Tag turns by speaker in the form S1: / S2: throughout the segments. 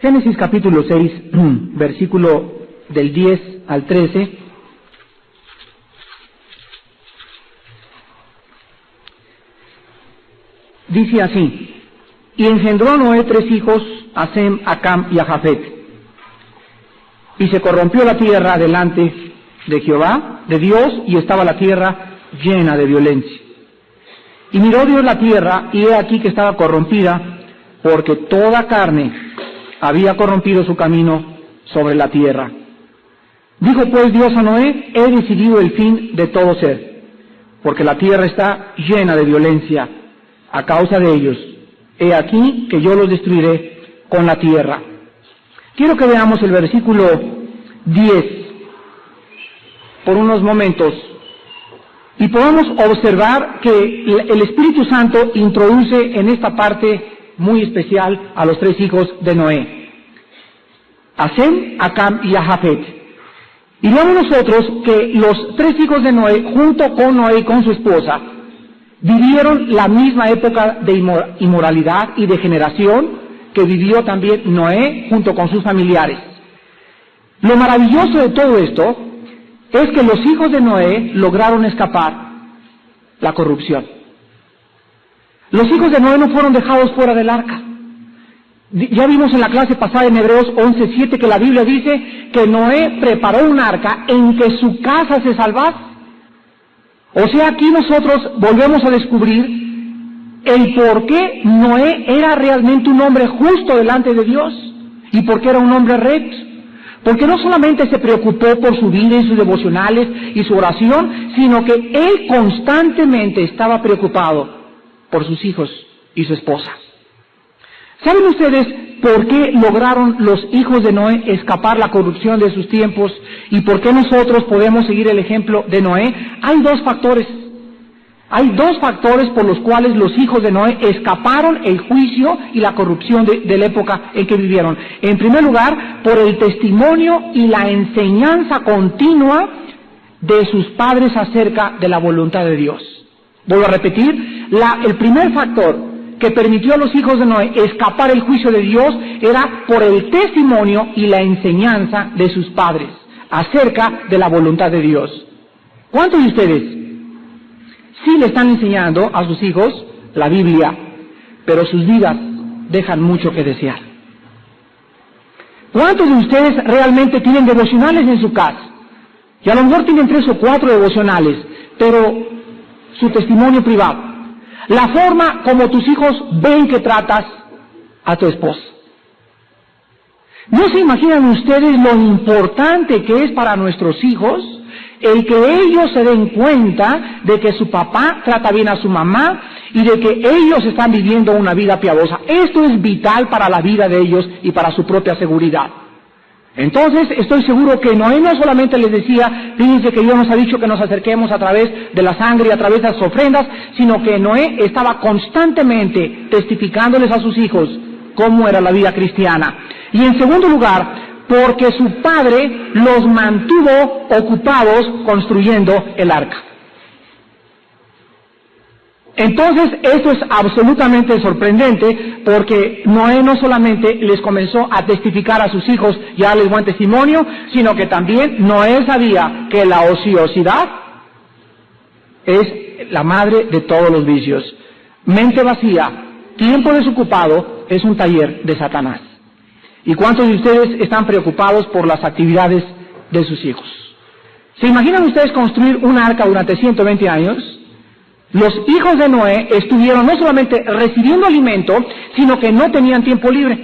S1: Génesis capítulo 6, versículo del 10 al 13. Dice así: y engendró Noé 3 hijos, a Sem, a Cam y a Jafet. Y se corrompió la tierra delante de Jehová, de Dios, y estaba la tierra llena de violencia. Y miró Dios la tierra, y he aquí que estaba corrompida, porque toda carne había corrompido su camino sobre la tierra. Dijo pues Dios a Noé: he decidido el fin de todo ser, porque la tierra está llena de violencia a causa de ellos. He aquí que yo los destruiré con la tierra. Quiero que veamos el versículo 10 por unos momentos y podamos observar que el Espíritu Santo introduce en esta parte muy especial a los 3 hijos de Noé, a Sem, a Cam y a Jafet. Y vemos nosotros que los 3 hijos de Noé, junto con Noé y con su esposa, vivieron la misma época de inmoralidad y degeneración que vivió también Noé junto con sus familiares. Lo maravilloso de todo esto es que los hijos de Noé lograron escapar la corrupción. Los hijos de Noé no fueron dejados fuera del arca. Ya vimos en la clase pasada en Hebreos 11:7 que la Biblia dice que Noé preparó un arca en que su casa se salvase. O sea, aquí nosotros volvemos a descubrir el por qué Noé era realmente un hombre justo delante de Dios y por qué era un hombre recto. Porque no solamente se preocupó por su vida y sus devocionales y su oración, sino que él constantemente estaba preocupado por sus hijos y su esposa. ¿Saben ustedes por qué lograron los hijos de Noé escapar la corrupción de sus tiempos y por qué nosotros podemos seguir el ejemplo de Noé? Hay 2 factores. Hay 2 factores por los cuales los hijos de Noé escaparon el juicio y la corrupción de la época en que vivieron. En primer lugar, por el testimonio y la enseñanza continua de sus padres acerca de la voluntad de Dios. Vuelvo a repetir, el primer factor que permitió a los hijos de Noé escapar el juicio de Dios era por el testimonio y la enseñanza de sus padres acerca de la voluntad de Dios. ¿Cuántos de ustedes sí le están enseñando a sus hijos la Biblia, pero sus vidas dejan mucho que desear? ¿Cuántos de ustedes realmente tienen devocionales en su casa? Y a lo mejor tienen 3 o 4 devocionales, pero su testimonio privado, la forma como tus hijos ven que tratas a tu esposa. ¿No se imaginan ustedes lo importante que es para nuestros hijos el que ellos se den cuenta de que su papá trata bien a su mamá y de que ellos están viviendo una vida piadosa? Esto es vital para la vida de ellos y para su propia seguridad. Entonces, estoy seguro que Noé no solamente les decía: fíjense que Dios nos ha dicho que nos acerquemos a través de la sangre y a través de las ofrendas, sino que Noé estaba constantemente testificándoles a sus hijos cómo era la vida cristiana. Y en segundo lugar, porque su padre los mantuvo ocupados construyendo el arca. Entonces, esto es absolutamente sorprendente, porque Noé no solamente les comenzó a testificar a sus hijos y a darles buen testimonio, sino que también Noé sabía que la ociosidad es la madre de todos los vicios. Mente vacía, tiempo desocupado, es un taller de Satanás. ¿Y cuántos de ustedes están preocupados por las actividades de sus hijos? ¿Se imaginan ustedes construir un arca durante 120 años? Los hijos de Noé estuvieron no solamente recibiendo alimento, sino que no tenían tiempo libre.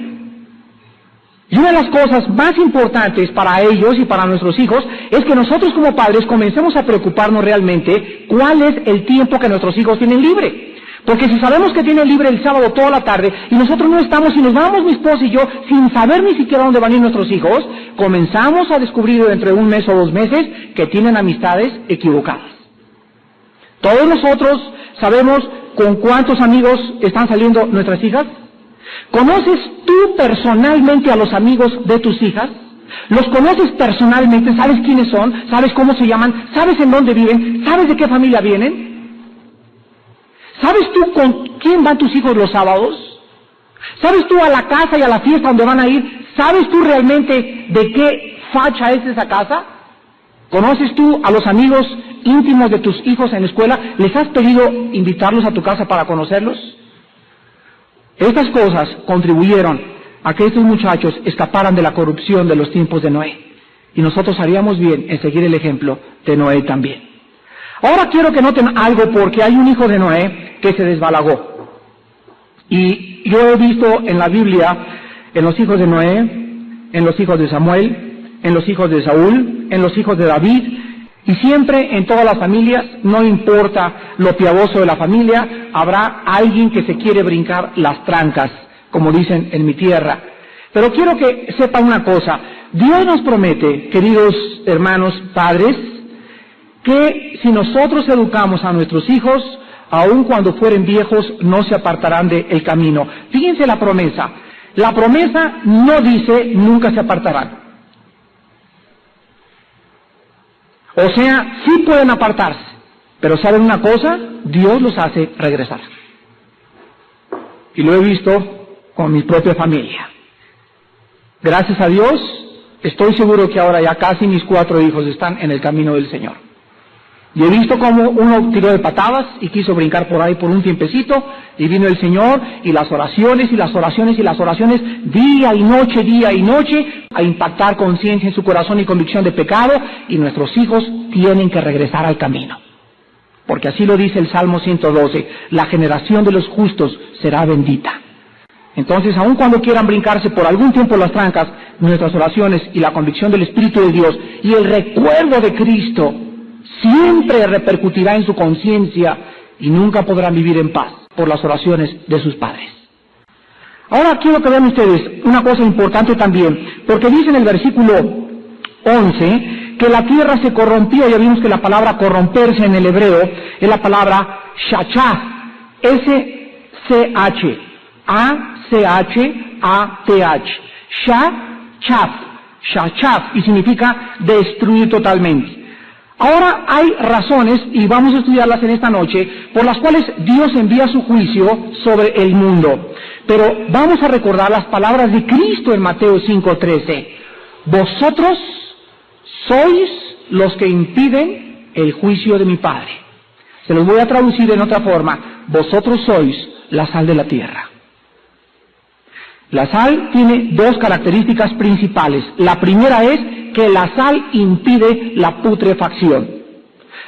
S1: Y una de las cosas más importantes para ellos y para nuestros hijos es que nosotros como padres comencemos a preocuparnos realmente cuál es el tiempo que nuestros hijos tienen libre. Porque si sabemos que tienen libre el sábado toda la tarde y nosotros no estamos y nos vamos mi esposa y yo sin saber ni siquiera dónde van a ir nuestros hijos, comenzamos a descubrir dentro de 1 mes o 2 meses que tienen amistades equivocadas. Todos nosotros sabemos con cuántos amigos están saliendo nuestras hijas. ¿Conoces tú personalmente a los amigos de tus hijas? ¿Los conoces personalmente? ¿Sabes quiénes son? ¿Sabes cómo se llaman? ¿Sabes en dónde viven? ¿Sabes de qué familia vienen? ¿Sabes tú con quién van tus hijos los sábados? ¿Sabes tú a la casa y a la fiesta donde van a ir? ¿Sabes tú realmente de qué facha es esa casa? ¿Conoces tú a los amigos íntimos de tus hijos en la escuela? ¿Les has pedido invitarlos a tu casa para conocerlos? Estas cosas contribuyeron a que estos muchachos escaparan de la corrupción de los tiempos de Noé. Y nosotros haríamos bien en seguir el ejemplo de Noé también. Ahora quiero que noten algo, porque hay un hijo de Noé que se desbalagó. Y yo he visto en la Biblia, en los hijos de Noé, en los hijos de Samuel, en los hijos de Saúl, en los hijos de David, y siempre en todas las familias, no importa lo piadoso de la familia, habrá alguien que se quiere brincar las trancas, como dicen en mi tierra. Pero quiero que sepan una cosa: Dios nos promete, queridos hermanos padres, que si nosotros educamos a nuestros hijos, aun cuando fueren viejos, no se apartarán del camino. Fíjense la promesa. La promesa no dice nunca se apartarán. O sea, sí pueden apartarse, pero ¿saben una cosa? Dios los hace regresar. Y lo he visto con mi propia familia. Gracias a Dios, estoy seguro que ahora ya casi mis 4 hijos están en el camino del Señor. Y he visto cómo uno tiró de patadas y quiso brincar por ahí por un tiempecito, y vino el Señor, y las oraciones, y las oraciones, y las oraciones, día y noche, a impactar conciencia en su corazón y convicción de pecado, y nuestros hijos tienen que regresar al camino. Porque así lo dice el Salmo 112, la generación de los justos será bendita. Entonces, aun cuando quieran brincarse por algún tiempo las trancas, nuestras oraciones y la convicción del Espíritu de Dios y el recuerdo de Cristo siempre repercutirá en su conciencia, y nunca podrán vivir en paz por las oraciones de sus padres. Ahora quiero que vean ustedes una cosa importante también, porque dice en el versículo 11 que la tierra se corrompió. Ya vimos que la palabra corromperse en el hebreo es la palabra shachaf, S-C-H, A-C-H-A-T-H, shachaf, y significa destruir totalmente. Ahora hay razones, y vamos a estudiarlas en esta noche, por las cuales Dios envía su juicio sobre el mundo. Pero vamos a recordar las palabras de Cristo en Mateo 5:13. Vosotros sois los que impiden el juicio de mi Padre. Se los voy a traducir en otra forma. Vosotros sois la sal de la tierra. La sal tiene 2 características principales. La primera es que la sal impide la putrefacción.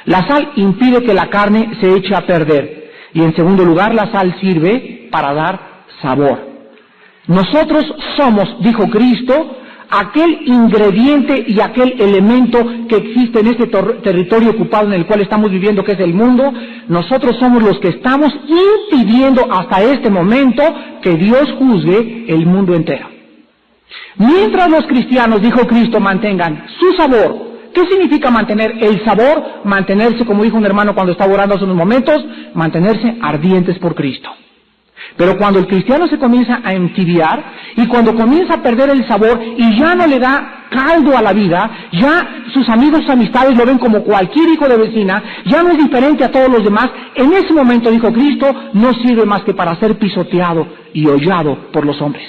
S1: La sal impide que la carne se eche a perder. Y en segundo lugar, la sal sirve para dar sabor. Nosotros somos, dijo Cristo, aquel ingrediente y aquel elemento que existe en este territorio ocupado en el cual estamos viviendo, que es el mundo. Nosotros somos los que estamos impidiendo hasta este momento que Dios juzgue el mundo entero. Mientras los cristianos, dijo Cristo, mantengan su sabor. ¿Qué significa mantener el sabor? Mantenerse, como dijo un hermano cuando estaba orando hace unos momentos, mantenerse ardientes por Cristo. Pero cuando el cristiano se comienza a entibiar, y cuando comienza a perder el sabor y ya no le da caldo a la vida, ya sus amigos, sus amistades lo ven como cualquier hijo de vecina, ya no es diferente a todos los demás, en ese momento, dijo Cristo, no sirve más que para ser pisoteado y hollado por los hombres.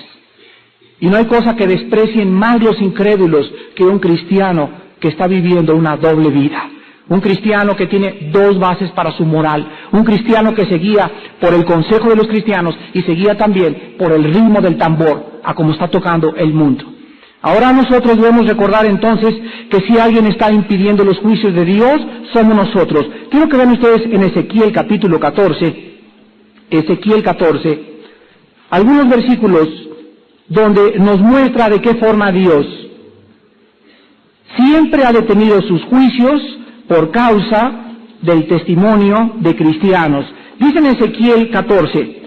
S1: Y no hay cosa que desprecien más los incrédulos que un cristiano que está viviendo una doble vida. Un cristiano que tiene 2 bases para su moral. Un cristiano que se guía por el consejo de los cristianos y se guía también por el ritmo del tambor, a como está tocando el mundo. Ahora nosotros debemos recordar entonces que si alguien está impidiendo los juicios de Dios, somos nosotros. Quiero que vean ustedes en Ezequiel capítulo 14, algunos versículos donde nos muestra de qué forma Dios siempre ha detenido sus juicios por causa del testimonio de cristianos. Dice en Ezequiel 14,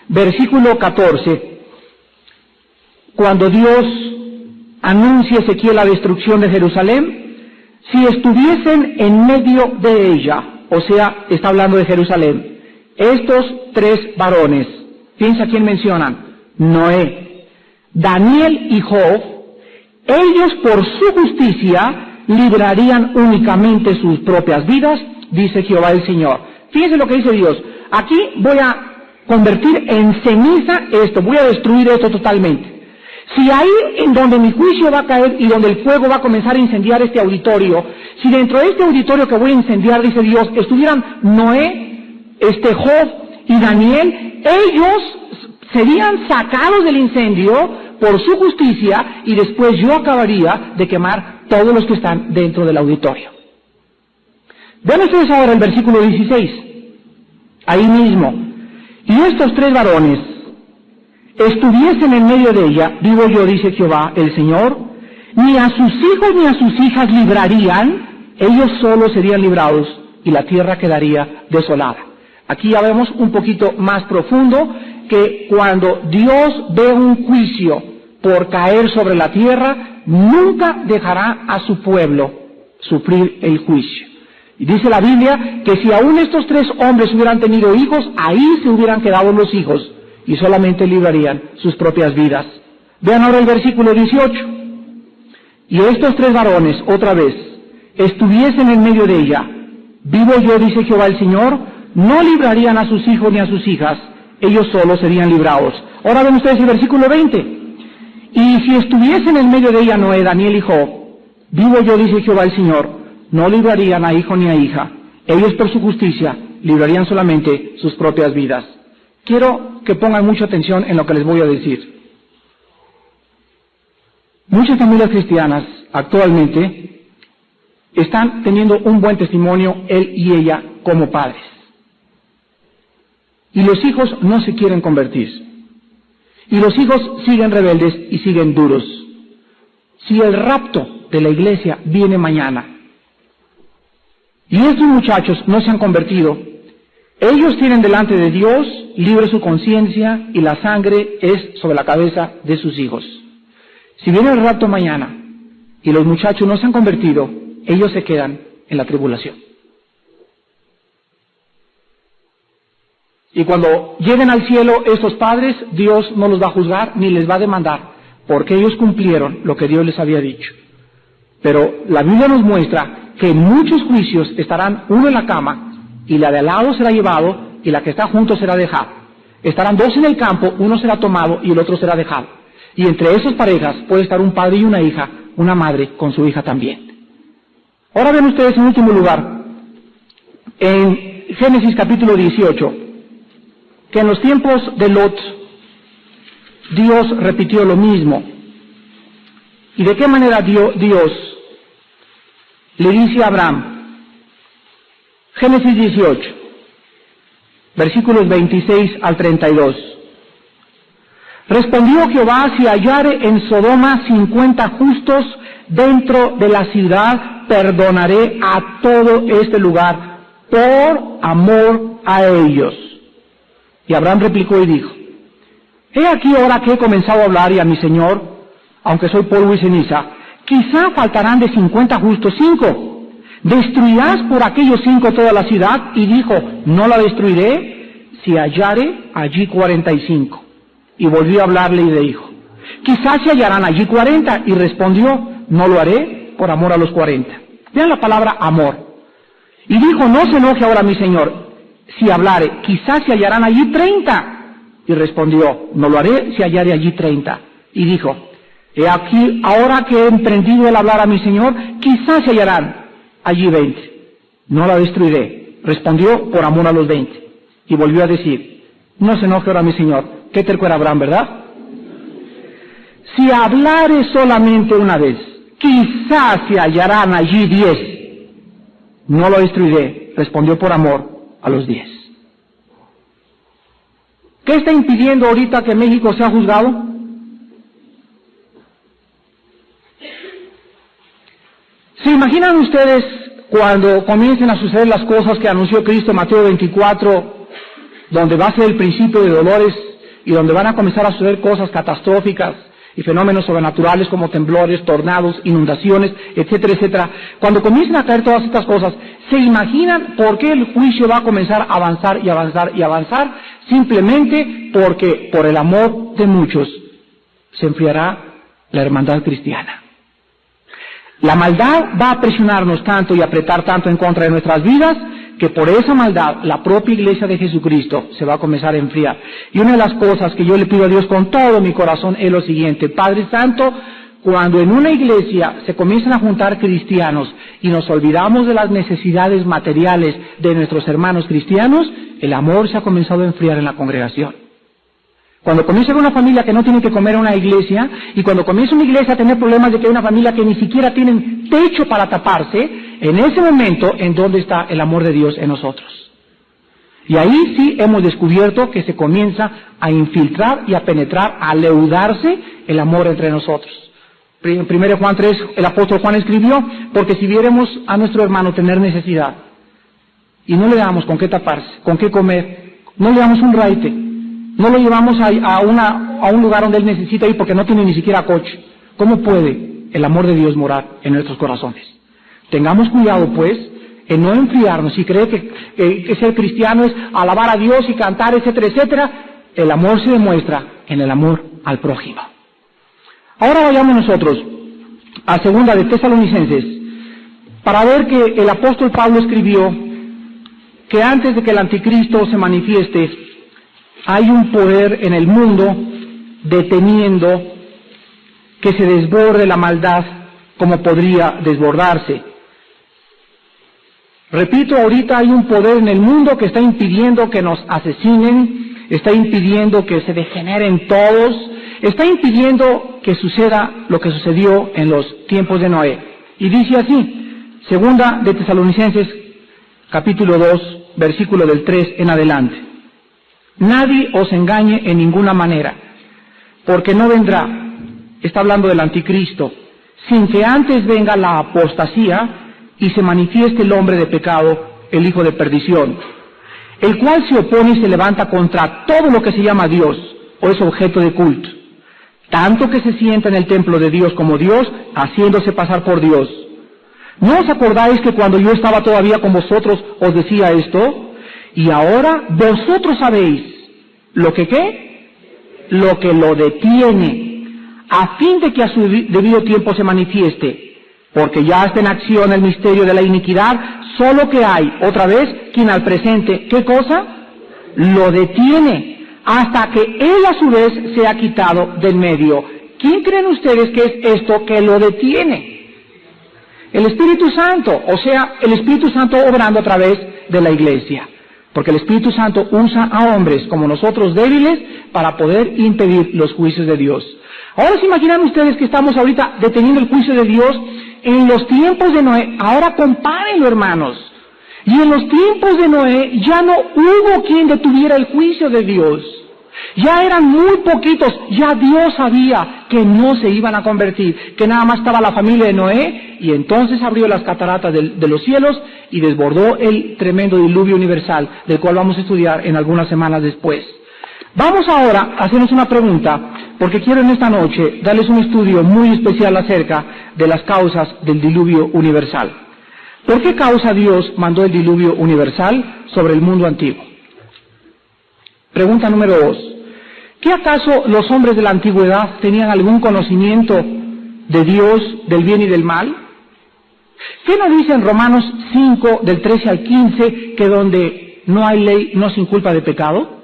S1: versículo 14, cuando Dios anuncia a Ezequiel la destrucción de Jerusalén, si estuviesen en medio de ella, o sea, está hablando de Jerusalén, estos 3 varones, piensa quién mencionan, Noé, Daniel y Job, ellos por su justicia librarían únicamente sus propias vidas, dice Jehová el Señor. Fíjense lo que dice Dios. Aquí voy a convertir en ceniza esto, voy a destruir esto totalmente. Si ahí en donde mi juicio va a caer y donde el fuego va a comenzar a incendiar este auditorio, si dentro de este auditorio que voy a incendiar, dice Dios, estuvieran Noé, Job y Daniel, ellos serían sacados del incendio por su justicia y después yo acabaría de quemar todos los que están dentro del auditorio. Vean ustedes ahora el versículo 16, ahí mismo. Y estos 3 varones estuviesen en medio de ella, vivo yo, dice Jehová, el Señor, ni a sus hijos ni a sus hijas librarían, ellos solos serían librados y la tierra quedaría desolada. Aquí ya vemos un poquito más profundo que cuando Dios ve un juicio por caer sobre la tierra, nunca dejará a su pueblo sufrir el juicio. Y dice la Biblia que si aún estos 3 hombres hubieran tenido hijos, ahí se hubieran quedado los hijos y solamente librarían sus propias vidas. Vean ahora el versículo 18. Y estos 3 varones, otra vez, estuviesen en medio de ella, vivo yo, dice Jehová el Señor, no librarían a sus hijos ni a sus hijas, ellos solos serían librados. Ahora ven ustedes el versículo 20. Y si estuviesen en medio de ella Noé, Daniel y Job, vivo yo, dice Jehová el Señor, no librarían a hijo ni a hija, ellos por su justicia librarían solamente sus propias vidas. Quiero que pongan mucha atención en lo que les voy a decir. Muchas familias cristianas actualmente están teniendo un buen testimonio, él y ella, como padres. Y los hijos no se quieren convertir. Y los hijos siguen rebeldes y siguen duros. Si el rapto de la iglesia viene mañana, y estos muchachos no se han convertido, ellos tienen delante de Dios libre su conciencia y la sangre es sobre la cabeza de sus hijos. Si viene el rapto mañana y los muchachos no se han convertido, ellos se quedan en la tribulación. Y cuando lleguen al cielo estos padres, Dios no los va a juzgar ni les va a demandar, porque ellos cumplieron lo que Dios les había dicho. Pero la Biblia nos muestra que en muchos juicios estarán uno en la cama, y la de al lado será llevado, y la que está junto será dejada. Estarán 2 en el campo, uno será tomado y el otro será dejado. Y entre esas parejas puede estar un padre y una hija, una madre con su hija también. Ahora ven ustedes en último lugar, en Génesis capítulo 18, que en los tiempos de Lot, Dios repitió lo mismo. ¿Y de qué manera Dios le dice a Abraham? Génesis 18, versículos 26 al 32. Respondió Jehová, si hallare en Sodoma 50 justos dentro de la ciudad, perdonaré a todo este lugar por amor a ellos. Y Abraham replicó y dijo, he aquí ahora que he comenzado a hablar y a mi Señor, aunque soy polvo y ceniza, quizá faltarán de 50 justos 5. ¿Destruirás por aquellos 5 toda la ciudad? Y dijo, no la destruiré si hallare allí 45. Y volvió a hablarle y le dijo, quizás se hallarán allí 40. Y respondió, no lo haré por amor a los 40. Vean la palabra amor. Y dijo, no se enoje ahora mi Señor, si hablare, quizás se hallarán allí 30. Y respondió, no lo haré si hallare allí 30. Y dijo, he aquí, ahora que he emprendido el hablar a mi Señor, quizás se hallarán allí 20. No la destruiré. Respondió, por amor a los 20. Y volvió a decir, no se enoje ahora mi Señor. Qué terco era Abraham, ¿verdad? Si hablare solamente una vez, quizás se hallarán allí 10. No lo destruiré. Respondió por amor a los 10. ¿Qué está impidiendo ahorita que México sea juzgado? ¿Se imaginan ustedes cuando comiencen a suceder las cosas que anunció Cristo en Mateo 24, donde va a ser el principio de dolores y donde van a comenzar a suceder cosas catastróficas y fenómenos sobrenaturales como temblores, tornados, inundaciones, etcétera, etcétera? Cuando comiencen a caer todas estas cosas, ¿se imaginan por qué el juicio va a comenzar a avanzar y avanzar y avanzar? Simplemente porque por el amor de muchos se enfriará la hermandad cristiana. La maldad va a presionarnos tanto y apretar tanto en contra de nuestras vidas que por esa maldad la propia iglesia de Jesucristo se va a comenzar a enfriar. Y una de las cosas que yo le pido a Dios con todo mi corazón es lo siguiente: Padre Santo, cuando en una iglesia se comienzan a juntar cristianos y nos olvidamos de las necesidades materiales de nuestros hermanos cristianos, el amor se ha comenzado a enfriar en la congregación. Cuando comienza a haber una familia que no tiene que comer en una iglesia, y cuando comienza una iglesia a tener problemas de que hay una familia que ni siquiera tienen techo para taparse, en ese momento, ¿en dónde está el amor de Dios en nosotros? Y ahí sí hemos descubierto que se comienza a infiltrar y a penetrar, a leudarse el amor entre nosotros. En 1 Juan 3, el apóstol Juan escribió: porque si viéremos a nuestro hermano tener necesidad, y no le damos con qué taparse, con qué comer, no le damos un raite, no lo llevamos a un lugar donde él necesita ir porque no tiene ni siquiera coche, ¿cómo puede el amor de Dios morar en nuestros corazones? Tengamos cuidado, pues, en no enfriarnos y creer que ser cristiano es alabar a Dios y cantar, etcétera, etcétera. El amor se demuestra en el amor al prójimo. Ahora vayamos nosotros a 2 de Tesalonicenses para ver que el apóstol Pablo escribió que antes de que el anticristo se manifieste, hay un poder en el mundo deteniendo que se desborde la maldad como podría desbordarse. Repito, ahorita hay un poder en el mundo que está impidiendo que nos asesinen, está impidiendo que se degeneren todos, está impidiendo que suceda lo que sucedió en los tiempos de Noé. Y dice así, 2 de Tesalonicenses, capítulo 2, versículo del 3 en adelante: nadie os engañe en ninguna manera, porque no vendrá, está hablando del anticristo, sin que antes venga la apostasía y se manifieste el hombre de pecado, el hijo de perdición, el cual se opone y se levanta contra todo lo que se llama Dios o es objeto de culto, tanto que se sienta en el templo de Dios como Dios, haciéndose pasar por Dios. ¿No os acordáis que cuando yo estaba todavía con vosotros os decía esto? Y ahora vosotros sabéis lo que ¿qué? Lo que lo detiene, a fin de que a su debido tiempo se manifieste, porque ya está en acción el misterio de la iniquidad, solo que hay, otra vez, quien al presente, ¿qué cosa? Lo detiene, hasta que él a su vez sea quitado del medio. ¿Quién creen ustedes que es esto que lo detiene? El Espíritu Santo, o sea, el Espíritu Santo obrando a través de la iglesia. Porque el Espíritu Santo usa a hombres como nosotros débiles para poder impedir los juicios de Dios. Ahora se imaginan ustedes que estamos ahorita deteniendo el juicio de Dios en los tiempos de Noé. Ahora compárenlo, hermanos. Y en los tiempos de Noé ya no hubo quien detuviera el juicio de Dios. Ya eran muy poquitos, ya Dios sabía que no se iban a convertir, que nada más estaba la familia de Noé, y entonces abrió las cataratas de los cielos y desbordó el tremendo diluvio universal, del cual vamos a estudiar en algunas semanas después. Vamos ahora a hacernos una pregunta, porque quiero en esta noche darles un estudio muy especial acerca de las causas del diluvio universal. ¿Por qué causa Dios mandó el diluvio universal sobre el mundo antiguo? Pregunta número 2. ¿Qué acaso los hombres de la antigüedad tenían algún conocimiento de Dios, del bien y del mal? ¿Qué nos dice en Romanos 5, del 13 al 15, que donde no hay ley no se inculpa de pecado?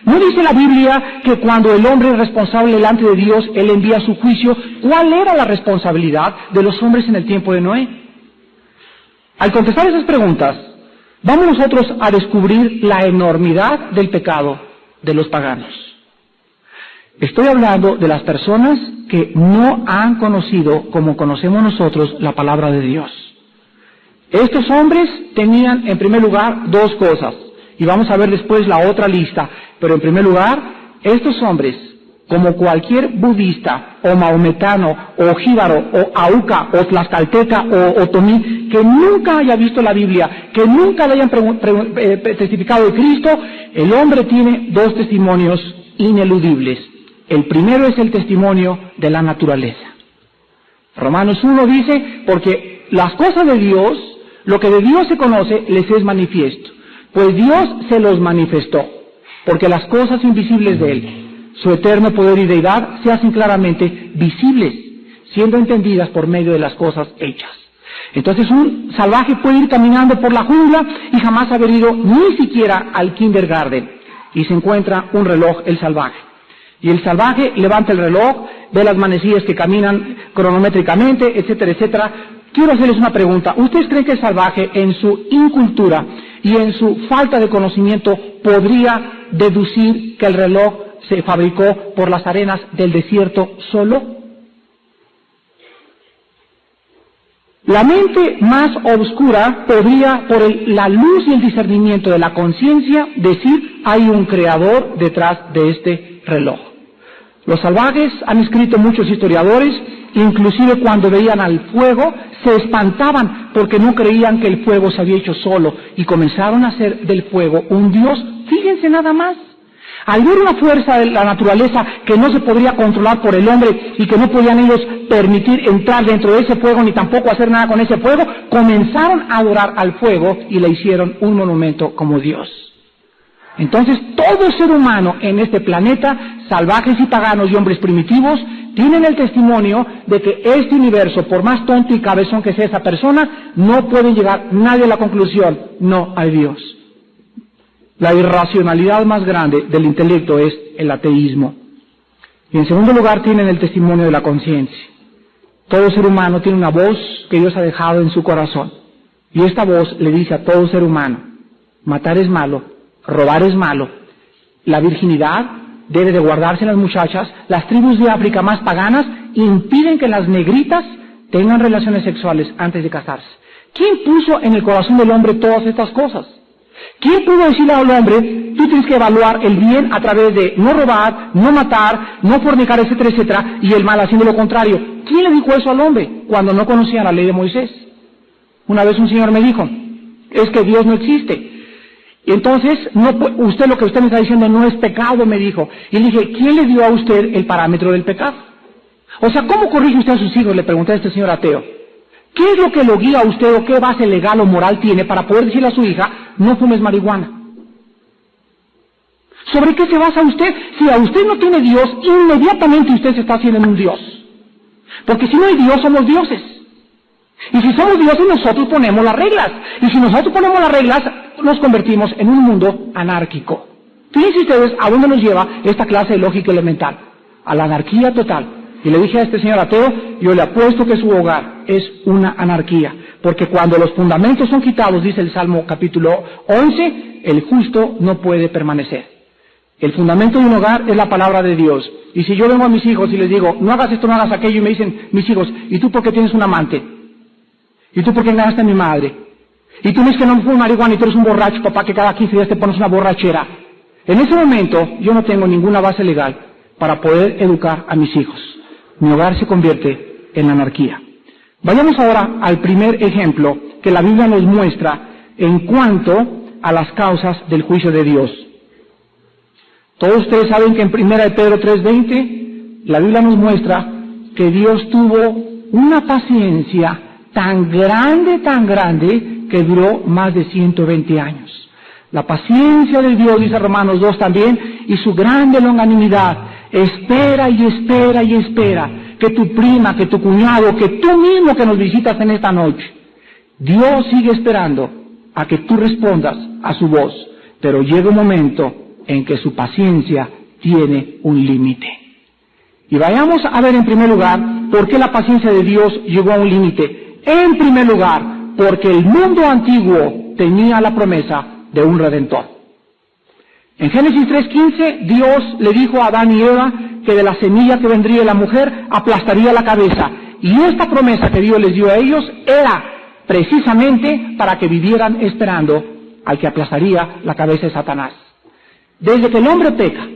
S1: ¿No dice la Biblia que cuando el hombre es responsable delante de Dios, Él envía su juicio? ¿Cuál era la responsabilidad de los hombres en el tiempo de Noé? Al contestar esas preguntas, vamos nosotros a descubrir la enormidad del pecado de los paganos. Estoy hablando de las personas que no han conocido, como conocemos nosotros, la palabra de Dios. Estos hombres tenían, en primer lugar, dos cosas, y vamos a ver después la otra lista, pero en primer lugar, estos hombres, como cualquier budista, o maometano, o jíbaro, o auca, o tlaxcalteca, o otomí, que nunca haya visto la Biblia, que nunca le hayan testificado de Cristo, el hombre tiene dos testimonios ineludibles. El primero es el testimonio de la naturaleza. Romanos 1 dice, porque las cosas de Dios, lo que de Dios se conoce, les es manifiesto. Pues Dios se los manifestó, porque las cosas invisibles de Él, su eterno poder y deidad, se hacen claramente visibles, siendo entendidas por medio de las cosas hechas. Entonces un salvaje puede ir caminando por la jungla y jamás haber ido ni siquiera al kindergarten, y se encuentra un reloj, el salvaje. Y el salvaje levanta el reloj, ve las manecillas que caminan cronométricamente, etcétera, etcétera. Quiero hacerles una pregunta. ¿Ustedes creen que el salvaje, en su incultura y en su falta de conocimiento, podría deducir que el reloj se fabricó por las arenas del desierto solo? La mente más oscura podría, por la luz y el discernimiento de la conciencia, decir: hay un creador detrás de este reloj. Los salvajes, han escrito muchos historiadores, inclusive cuando veían al fuego, se espantaban porque no creían que el fuego se había hecho solo, y comenzaron a hacer del fuego un dios. Fíjense nada más. Al ver una fuerza de la naturaleza que no se podría controlar por el hombre y que no podían ellos permitir entrar dentro de ese fuego ni tampoco hacer nada con ese fuego, comenzaron a adorar al fuego y le hicieron un monumento como Dios. Entonces todo ser humano en este planeta, salvajes y paganos y hombres primitivos, tienen el testimonio de que este universo, por más tonto y cabezón que sea esa persona, no puede llegar nadie a la conclusión: no hay Dios. La irracionalidad más grande del intelecto es el ateísmo. Y en segundo lugar tienen el testimonio de la conciencia. Todo ser humano tiene una voz que Dios ha dejado en su corazón. Y esta voz le dice a todo ser humano: matar es malo, robar es malo, la virginidad debe de guardarse en las muchachas, las tribus de África más paganas impiden que las negritas tengan relaciones sexuales antes de casarse. ¿Quién puso en el corazón del hombre todas estas cosas? ¿Quién pudo decirle al hombre: tú tienes que evaluar el bien a través de no robar, no matar, no fornicar, etcétera, etcétera, y el mal haciendo lo contrario? ¿Quién le dijo eso al hombre cuando no conocía la ley de Moisés? Una vez un señor me dijo: es que Dios no existe. Y entonces, usted lo que usted me está diciendo no es pecado, me dijo. Y le dije: ¿quién le dio a usted el parámetro del pecado? O sea, ¿cómo corrige usted a sus hijos? Le pregunté a este señor ateo. ¿Qué es lo que lo guía a usted o qué base legal o moral tiene para poder decirle a su hija: no fumes marihuana? ¿Sobre qué se basa usted? Si a usted no tiene Dios, inmediatamente usted se está haciendo en un Dios. Porque si no hay Dios, somos dioses. Y si somos dioses, nosotros ponemos las reglas. Y si nosotros ponemos las reglas, nos convertimos en un mundo anárquico. Fíjense ustedes a dónde nos lleva esta clase de lógica elemental: a la anarquía total. Y le dije a este señor ateo: yo le apuesto que su hogar es una anarquía, porque cuando los fundamentos son quitados, dice el Salmo capítulo 11, el justo no puede permanecer. El fundamento de un hogar es la palabra de Dios. Y si yo vengo a mis hijos y les digo: no hagas esto, no hagas aquello, y me dicen mis hijos: ¿y tú por qué tienes un amante? ¿Y tú por qué engañaste a mi madre? ¿Y tú dices que no fumas marihuana y tú eres un borracho, papá, que cada 15 días te pones una borrachera? En ese momento yo no tengo ninguna base legal para poder educar a mis hijos. Mi hogar se convierte en anarquía. Vayamos ahora al primer ejemplo que la Biblia nos muestra en cuanto a las causas del juicio de Dios. Todos ustedes saben que en 1 Pedro 3:20 la Biblia nos muestra que Dios tuvo una paciencia tan grande, que duró más de 120 años. La paciencia de Dios, dice Romanos 2 también, y su grande longanimidad, espera y espera y espera que tu prima, que tu cuñado, que tú mismo que nos visitas en esta noche, Dios sigue esperando a que tú respondas a su voz, pero llega un momento en que su paciencia tiene un límite. Y vayamos a ver en primer lugar por qué la paciencia de Dios llegó a un límite. En primer lugar, porque el mundo antiguo tenía la promesa de un Redentor. En Génesis 3:15, Dios le dijo a Adán y Eva que de la semilla que vendría de la mujer aplastaría la cabeza. Y esta promesa que Dios les dio a ellos era precisamente para que vivieran esperando al que aplastaría la cabeza de Satanás. Desde que el hombre peca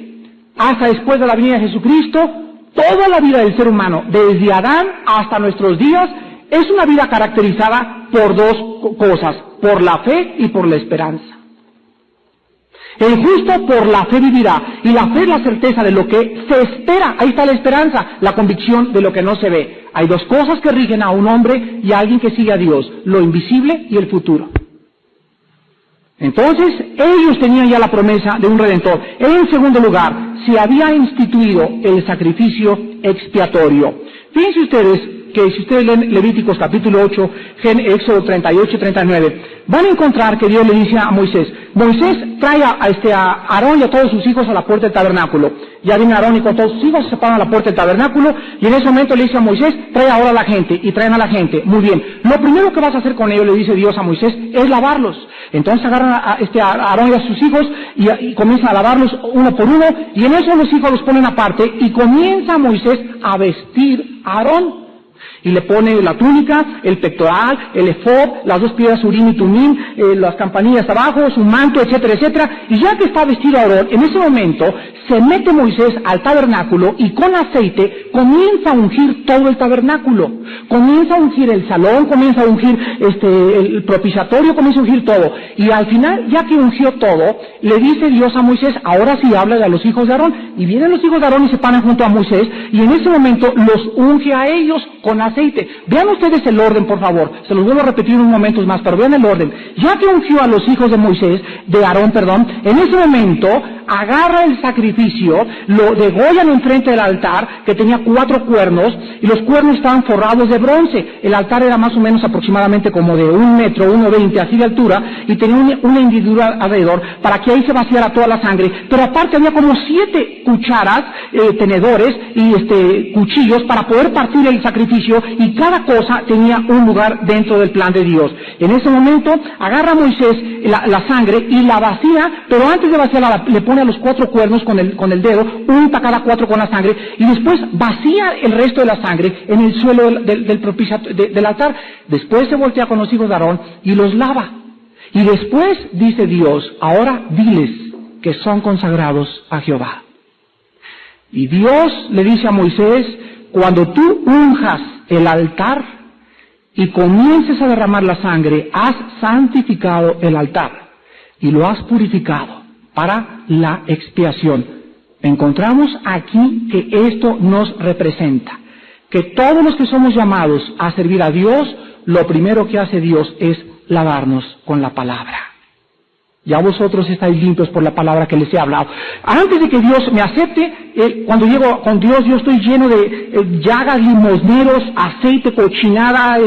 S1: hasta después de la venida de Jesucristo, toda la vida del ser humano, desde Adán hasta nuestros días, es una vida caracterizada por dos cosas: por la fe y por la esperanza. El justo por la fe vivirá, y la fe es la certeza de lo que se espera. Ahí está la esperanza, la convicción de lo que no se ve. Hay dos cosas que rigen a un hombre y a alguien que sigue a Dios: lo invisible y el futuro. Entonces, ellos tenían ya la promesa de un Redentor. En segundo lugar, se había instituido el sacrificio expiatorio. Fíjense ustedes que si ustedes leen Levíticos capítulo 8, Éxodo 38 y 39, van a encontrar que Dios le dice a Moisés, Moisés trae a Aarón y a todos sus hijos a la puerta del tabernáculo. Ya viene Aarón y con todos sus hijos se paran a la puerta del tabernáculo y en ese momento le dice a Moisés, trae ahora a la gente, y traen a la gente. Muy bien, lo primero que vas a hacer con ellos, le dice Dios a Moisés, es lavarlos. Entonces agarran a Aarón y a sus hijos y comienzan a lavarlos uno por uno, y en eso los hijos los ponen aparte y comienza Moisés a vestir a Aarón. Y le pone la túnica, el pectoral, el efod, las dos piedras Urim y Tumim, las campanillas abajo, su manto, etcétera, etcétera. Y ya que está vestido Aarón, en ese momento se mete Moisés al tabernáculo y con aceite comienza a ungir todo el tabernáculo. Comienza a ungir el salón, comienza a ungir el propiciatorio, comienza a ungir todo. Y al final, ya que ungió todo, le dice Dios a Moisés, ahora sí háblale a los hijos de Aarón. Y vienen los hijos de Aarón y se paran junto a Moisés, y en ese momento los unge a ellos con aceite. Vean ustedes el orden, por favor. Se los vuelvo a repetir unos momentos más, pero vean el orden. Ya que ungió a los hijos de Aarón, en ese momento agarra el sacrificio, lo degollan enfrente del altar, que tenía 4 cuernos, y los cuernos estaban forrados de bronce. El altar era más o menos aproximadamente como de 1 metro, 1,20 así de altura, y tenía una hendidura alrededor, para que ahí se vaciara toda la sangre. Pero aparte había como 7 cucharas, tenedores y cuchillos para poder partir el sacrificio, y cada cosa tenía un lugar dentro del plan de Dios. En ese momento agarra Moisés la sangre y la vacía, pero antes de vaciarla le pone a los 4 cuernos con el dedo, unta cada 4 con la sangre, y después vacía el resto de la sangre en el suelo del altar. Después se voltea con los hijos de Aarón y los lava. Y después dice Dios, ahora diles que son consagrados a Jehová. Y Dios le dice a Moisés, cuando tú unjas el altar y comiences a derramar la sangre, has santificado el altar y lo has purificado para la expiación. Encontramos aquí que esto nos representa, que todos los que somos llamados a servir a Dios, lo primero que hace Dios es lavarnos con la palabra. Ya vosotros estáis limpios por la palabra que les he hablado. Antes de que Dios me acepte, cuando llego con Dios, yo estoy lleno de llagas, limosneros, aceite, cochinada,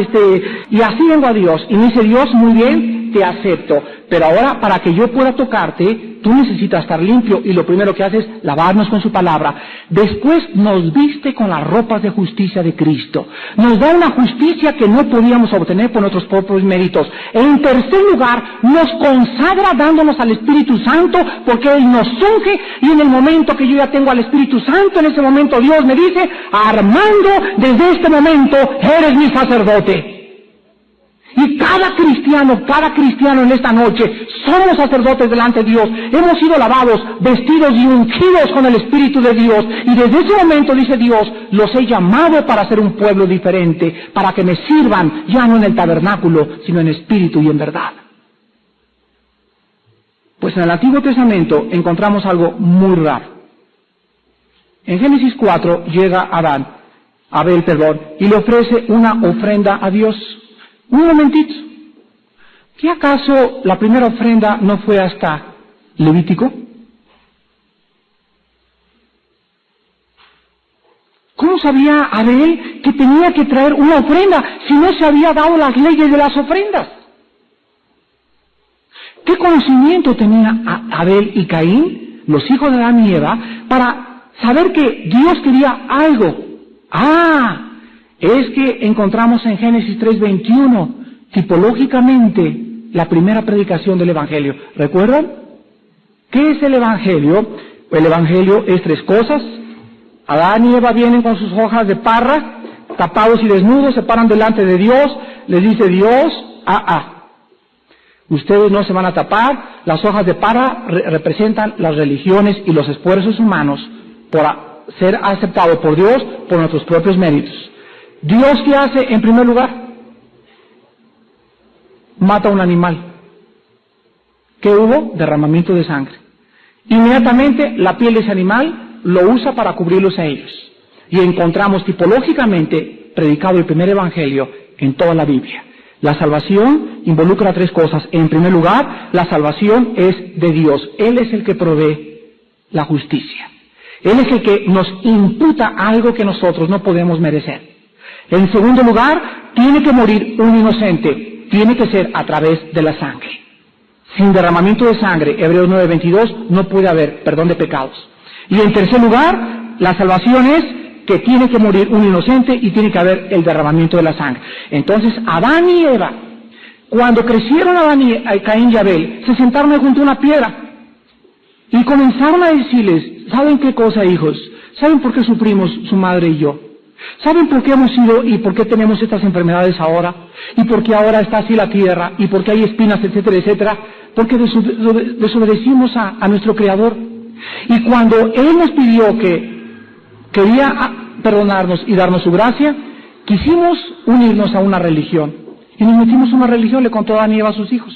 S1: y así vengo a Dios. Y me dice Dios, muy bien, te acepto. Pero ahora, para que yo pueda tocarte, tú necesitas estar limpio, y lo primero que hace es lavarnos con su palabra. Después nos viste con las ropas de justicia de Cristo. Nos da una justicia que no podíamos obtener por nuestros propios méritos. En tercer lugar, nos consagra dándonos al Espíritu Santo, porque Él nos unge, y en el momento que yo ya tengo al Espíritu Santo, en ese momento Dios me dice, Armando, desde este momento eres mi sacerdote. Y cada cristiano en esta noche, somos sacerdotes delante de Dios. Hemos sido lavados, vestidos y ungidos con el Espíritu de Dios. Y desde ese momento, dice Dios, los he llamado para ser un pueblo diferente, para que me sirvan, ya no en el tabernáculo, sino en espíritu y en verdad. Pues en el Antiguo Testamento encontramos algo muy raro. En Génesis 4 llega Abel, y le ofrece una ofrenda a Dios. Un momentito. ¿Qué acaso la primera ofrenda no fue hasta Levítico? ¿Cómo sabía Abel que tenía que traer una ofrenda si no se había dado las leyes de las ofrendas? ¿Qué conocimiento tenía Abel y Caín, los hijos de Adán y Eva, para saber que Dios quería algo? Es que encontramos en Génesis 3:21, tipológicamente, la primera predicación del Evangelio. ¿Recuerdan? ¿Qué es el Evangelio? El Evangelio es 3 cosas. Adán y Eva vienen con sus hojas de parra, tapados y desnudos, se paran delante de Dios, les dice Dios, ustedes no se van a tapar. Las hojas de parra representan las religiones y los esfuerzos humanos por ser aceptados por Dios por nuestros propios méritos. ¿Dios qué hace en primer lugar? Mata a un animal. ¿Qué hubo? Derramamiento de sangre. Inmediatamente la piel de ese animal lo usa para cubrirlos a ellos. Y encontramos tipológicamente predicado el primer evangelio en toda la Biblia. La salvación involucra 3 cosas. En primer lugar, la salvación es de Dios. Él es el que provee la justicia. Él es el que nos imputa algo que nosotros no podemos merecer. En segundo lugar, tiene que morir un inocente, tiene que ser a través de la sangre. Sin derramamiento de sangre, Hebreos 9:22, no puede haber perdón de pecados. Y en tercer lugar, la salvación es que tiene que morir un inocente y tiene que haber el derramamiento de la sangre. Entonces, Adán y Eva, cuando crecieron Caín y Abel, se sentaron ahí junto a una piedra y comenzaron a decirles, ¿saben qué cosa, hijos? ¿Saben por qué sufrimos su madre y yo? ¿Saben por qué hemos ido y por qué tenemos estas enfermedades ahora? ¿Y por qué ahora está así la tierra? ¿Y por qué hay espinas, etcétera, etcétera? Porque desobedecimos a nuestro Creador. Y cuando Él nos pidió que quería perdonarnos y darnos su gracia, quisimos unirnos a una religión. Y nos metimos a una religión, le contó Adán y Eva a sus hijos.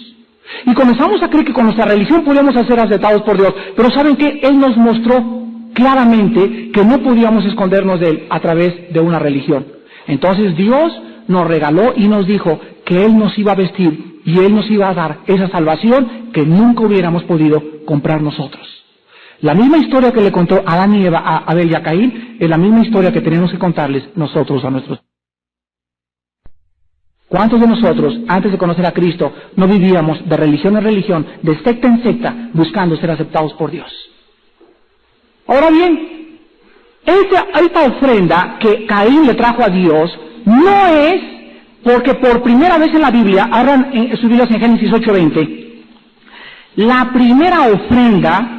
S1: Y comenzamos a creer que con nuestra religión podíamos ser aceptados por Dios. Pero ¿saben qué? Él nos mostró claramente que no podíamos escondernos de Él a través de una religión. Entonces Dios nos regaló y nos dijo que Él nos iba a vestir y Él nos iba a dar esa salvación que nunca hubiéramos podido comprar nosotros. La misma historia que le contó Adán y Eva a Abel y a Caín es la misma historia que tenemos que contarles nosotros a nuestros. ¿Cuántos de nosotros, antes de conocer a Cristo, no vivíamos de religión en religión, de secta en secta, buscando ser aceptados por Dios? Ahora bien, esta ofrenda que Caín le trajo a Dios no es porque por primera vez en la Biblia, abran sus Biblias en Génesis 8:20, la primera ofrenda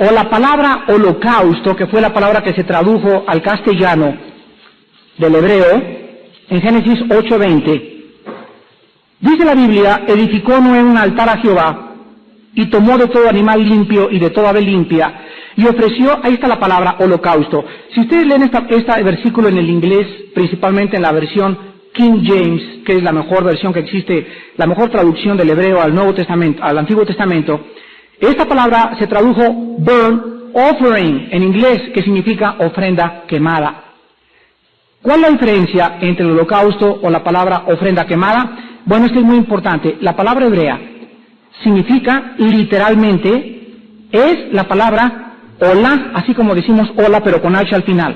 S1: o la palabra holocausto, que fue la palabra que se tradujo al castellano del hebreo, en Génesis 8:20, dice la Biblia, edificó Noé un altar a Jehová, y tomó de todo animal limpio y de toda ave limpia, y ofreció, ahí está la palabra holocausto. Si ustedes leen este versículo en el inglés, principalmente en la versión King James, que es la mejor versión que existe, la mejor traducción del hebreo al Nuevo Testamento, al Antiguo Testamento, esta palabra se tradujo burnt offering en inglés, que significa ofrenda quemada. ¿Cuál es la diferencia entre el holocausto o la palabra ofrenda quemada? Bueno, esto es muy importante. La palabra hebrea significa literalmente, es la palabra hola, así como decimos hola pero con H al final.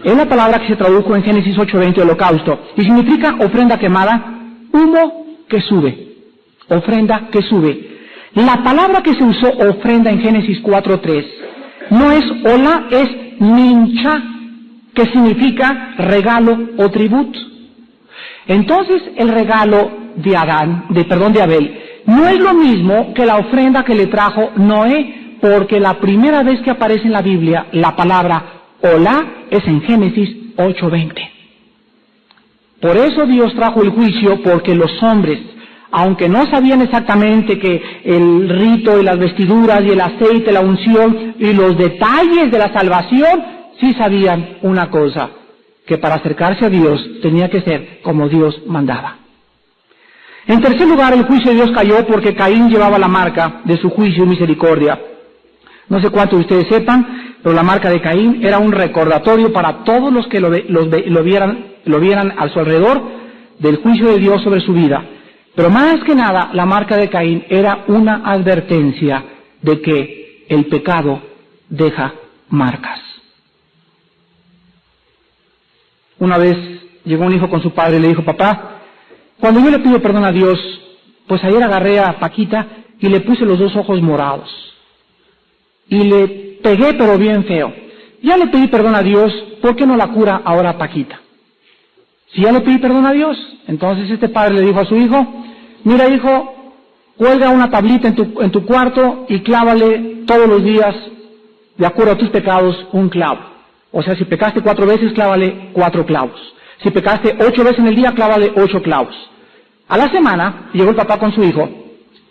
S1: Es la palabra que se tradujo en Génesis 8:20, holocausto, y significa ofrenda quemada, humo que sube, ofrenda que sube. La palabra que se usó ofrenda en Génesis 4:3 no es hola, es mincha, que significa regalo o tributo. Entonces el regalo de Abel, no es lo mismo que la ofrenda que le trajo Noé, porque la primera vez que aparece en la Biblia la palabra hola es en Génesis 8:20. Por eso Dios trajo el juicio, porque los hombres, aunque no sabían exactamente que el rito y las vestiduras y el aceite, la unción y los detalles de la salvación, sí sabían una cosa, que para acercarse a Dios tenía que ser como Dios mandaba. En tercer lugar, el juicio de Dios cayó porque Caín llevaba la marca de su juicio y misericordia. No sé cuántos de ustedes sepan, pero la marca de Caín era un recordatorio para todos los que lo vieran a su alrededor del juicio de Dios sobre su vida. Pero más que nada, la marca de Caín era una advertencia de que el pecado deja marcas. Una vez llegó un hijo con su padre y le dijo, papá, cuando yo le pido perdón a Dios, pues ayer agarré a Paquita y le puse los 2 ojos morados. Y le pegué pero bien feo. Ya le pedí perdón a Dios, ¿por qué no la cura ahora a Paquita? Si ya le pedí perdón a Dios. Entonces este padre le dijo a su hijo, mira hijo, cuelga una tablita en tu cuarto y clávale todos los días, de acuerdo a tus pecados, un clavo. O sea, si pecaste 4 veces, clávale 4 clavos. Si pecaste 8 veces en el día, clávale 8 clavos. A la semana, llegó el papá con su hijo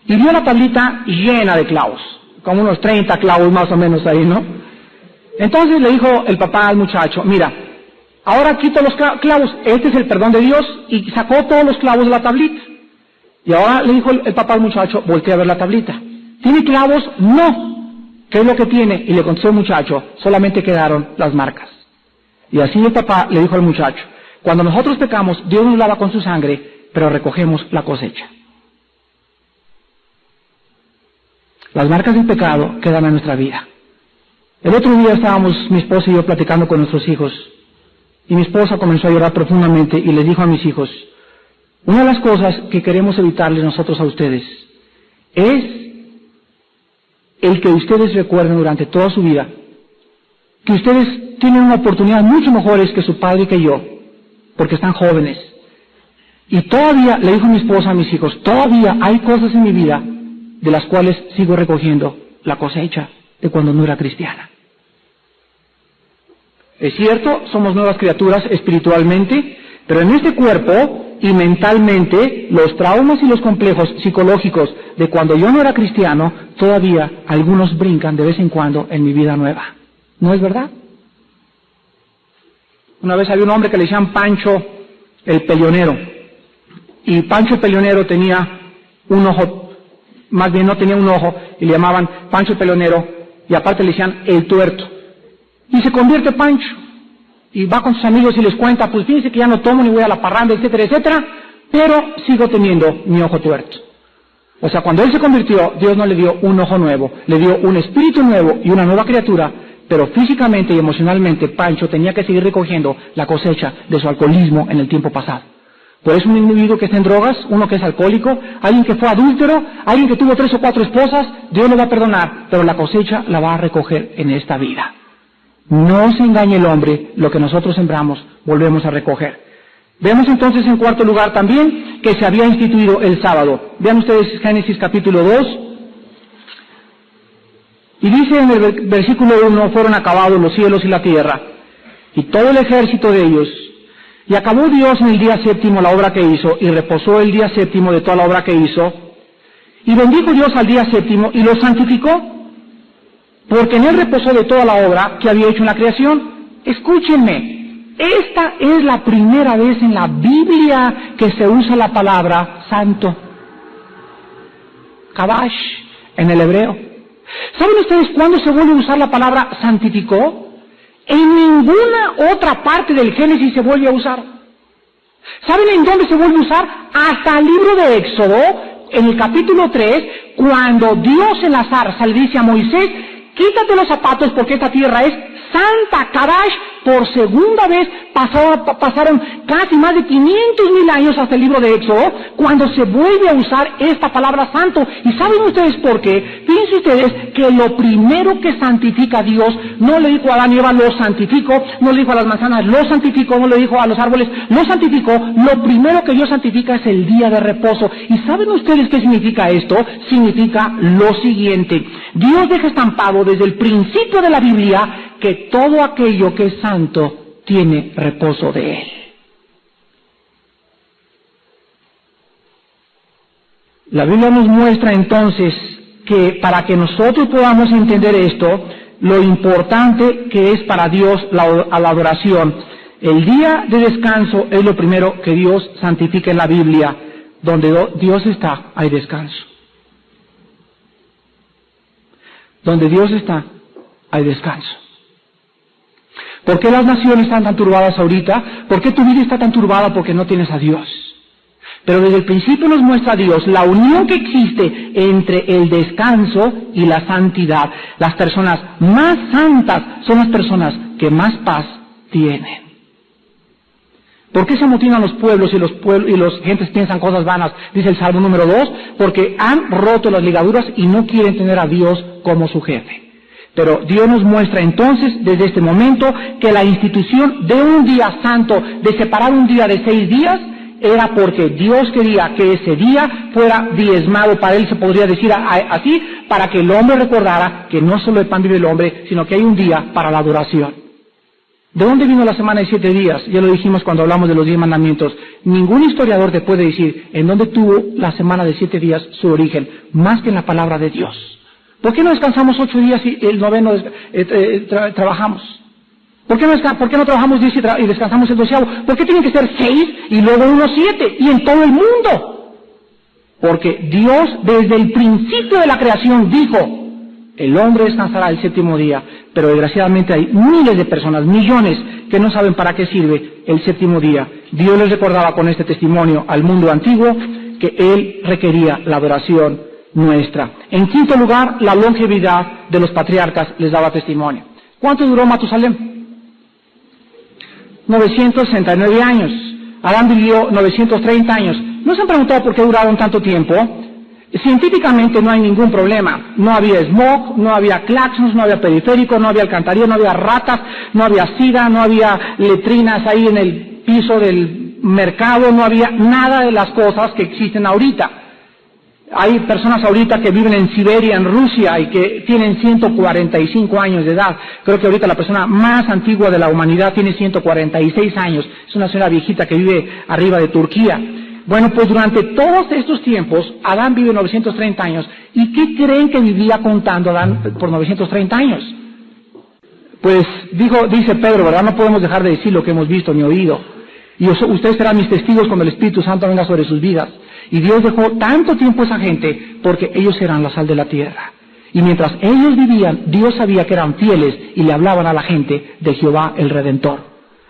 S1: y vio la tablita llena de clavos, como unos 30 clavos más o menos ahí, ¿no? Entonces le dijo el papá al muchacho, mira, ahora quita los clavos, este es el perdón de Dios, y sacó todos los clavos de la tablita. Y ahora le dijo el papá al muchacho, voltea a ver la tablita. ¿Tiene clavos? No. ¿Qué es lo que tiene? Y le contestó el muchacho, solamente quedaron las marcas. Y así el papá le dijo al muchacho, cuando nosotros pecamos, Dios nos lava con su sangre, pero recogemos la cosecha. Las marcas del pecado quedan en nuestra vida. El otro día estábamos, mi esposa y yo, platicando con nuestros hijos, Y mi esposa comenzó a llorar profundamente y les dijo a mis hijos, una de las cosas que queremos evitarles nosotros a ustedes es el que ustedes recuerden durante toda su vida que ustedes tienen una oportunidad mucho mejores que su padre y que yo, porque están jóvenes. Y todavía, le dijo mi esposa a mis hijos, todavía hay cosas en mi vida de las cuales sigo recogiendo la cosecha de cuando no era cristiana. Es cierto, somos nuevas criaturas espiritualmente, pero en este cuerpo y mentalmente, los traumas y los complejos psicológicos de cuando yo no era cristiano, todavía algunos brincan de vez en cuando en mi vida nueva. ¿No es verdad? Una vez había un hombre que le decían Pancho el Peleonero, y Pancho el Peleonero tenía un ojo, más bien no tenía un ojo, y le llamaban Pancho el Peleonero, y aparte le decían el tuerto. Y se convierte Pancho, y va con sus amigos y les cuenta, pues fíjense que ya no tomo ni voy a la parranda, etcétera, etcétera, pero sigo teniendo mi ojo tuerto. O sea, cuando él se convirtió, Dios no le dio un ojo nuevo, le dio un espíritu nuevo y una nueva criatura, pero físicamente y emocionalmente Pancho tenía que seguir recogiendo la cosecha de su alcoholismo en el tiempo pasado. Por eso un individuo que está en drogas, uno que es alcohólico, alguien que fue adúltero, alguien que tuvo 3 o 4 esposas, Dios le va a perdonar, pero la cosecha la va a recoger en esta vida. No se engañe el hombre, lo que nosotros sembramos, volvemos a recoger. Vemos entonces en cuarto lugar también que se había instituido el sábado. Vean ustedes Génesis capítulo 2. Y dice en el versículo 1, fueron acabados los cielos y la tierra, y todo el ejército de ellos. Y acabó Dios en el día séptimo la obra que hizo, y reposó el día séptimo de toda la obra que hizo. Y bendijo Dios al día séptimo, y lo santificó, porque en él reposó de toda la obra que había hecho en la creación. Escúchenme, esta es la primera vez en la Biblia que se usa la palabra santo. Kadosh, en el hebreo. ¿Saben ustedes cuándo se vuelve a usar la palabra santificó? En ninguna otra parte del Génesis se vuelve a usar. ¿Saben en dónde se vuelve a usar? Hasta el libro de Éxodo, en el capítulo 3, cuando Dios en la zarza le dice a Moisés, quítate los zapatos porque esta tierra es santa. Kadosh, por segunda vez pasaron casi más de 500,000 años hasta el libro de Éxodo, cuando se vuelve a usar esta palabra santo. ¿Y saben ustedes por qué? Fíjense ustedes que lo primero que santifica a Dios, no le dijo a Adán y Eva, lo santifico, no le dijo a las manzanas, lo santifico, no le dijo a los árboles, lo santifico. Lo primero que Dios santifica es el día de reposo. ¿Y saben ustedes qué significa esto? Significa lo siguiente: Dios deja estampado desde el principio de la Biblia que todo aquello que es santo tiene reposo de él. La Biblia nos muestra entonces que para que nosotros podamos entender esto, lo importante que es para Dios la adoración. El día de descanso es lo primero que Dios santifica en la Biblia. Donde Dios está, hay descanso. Donde Dios está, hay descanso. ¿Por qué las naciones están tan turbadas ahorita? ¿Por qué tu vida está tan turbada? Porque no tienes a Dios. Pero desde el principio nos muestra a Dios la unión que existe entre el descanso y la santidad. Las personas más santas son las personas que más paz tienen. ¿Por qué se amotinan los pueblos y los gentes piensan cosas vanas? Dice el Salmo número 2, porque han roto las ligaduras y no quieren tener a Dios como su jefe. Pero Dios nos muestra entonces, desde este momento, que la institución de un día santo, de separar un día de 6 días, era porque Dios quería que ese día fuera diezmado, para él se podría decir así, para que el hombre recordara que no solo de pan vive el hombre, sino que hay un día para la adoración. ¿De dónde vino la semana de 7 días? Ya lo dijimos cuando hablamos de los 10 mandamientos. Ningún historiador te puede decir en dónde tuvo la semana de 7 días su origen, más que en la palabra de Dios. ¿Por qué no descansamos 8 días y el noveno trabajamos? ¿Por qué no trabajamos 10 y descansamos el 12º? ¿Por qué tienen que ser 6 y luego 1 7 y en todo el mundo? Porque Dios desde el principio de la creación dijo, el hombre descansará el 7º día, pero desgraciadamente hay miles de personas, millones, que no saben para qué sirve el 7º día. Dios les recordaba con este testimonio al mundo antiguo que Él requería la adoración nuestra. En quinto lugar, la longevidad de los patriarcas les daba testimonio. ¿Cuánto duró Matusalem? 969 años. Adán vivió 930 años. ¿No se han preguntado por qué duraron tanto tiempo? Científicamente no hay ningún problema. No había smog, no había claxons, no había periférico, no había alcantarilla, no había ratas, no había sida, no había letrinas ahí en el piso del mercado, no había nada de las cosas que existen ahorita. Hay personas ahorita que viven en Siberia, en Rusia, y que tienen 145 años de edad. Creo que ahorita la persona más antigua de la humanidad tiene 146 años. Es una señora viejita que vive arriba de Turquía. Bueno, pues durante todos estos tiempos, Adán vive 930 años. ¿Y qué creen que vivía contando Adán por 930 años? Pues dice Pedro, ¿verdad? No podemos dejar de decir lo que hemos visto ni oído. Y ustedes serán mis testigos cuando el Espíritu Santo venga sobre sus vidas. Y Dios dejó tanto tiempo a esa gente porque ellos eran la sal de la tierra. Y mientras ellos vivían, Dios sabía que eran fieles y le hablaban a la gente de Jehová el Redentor.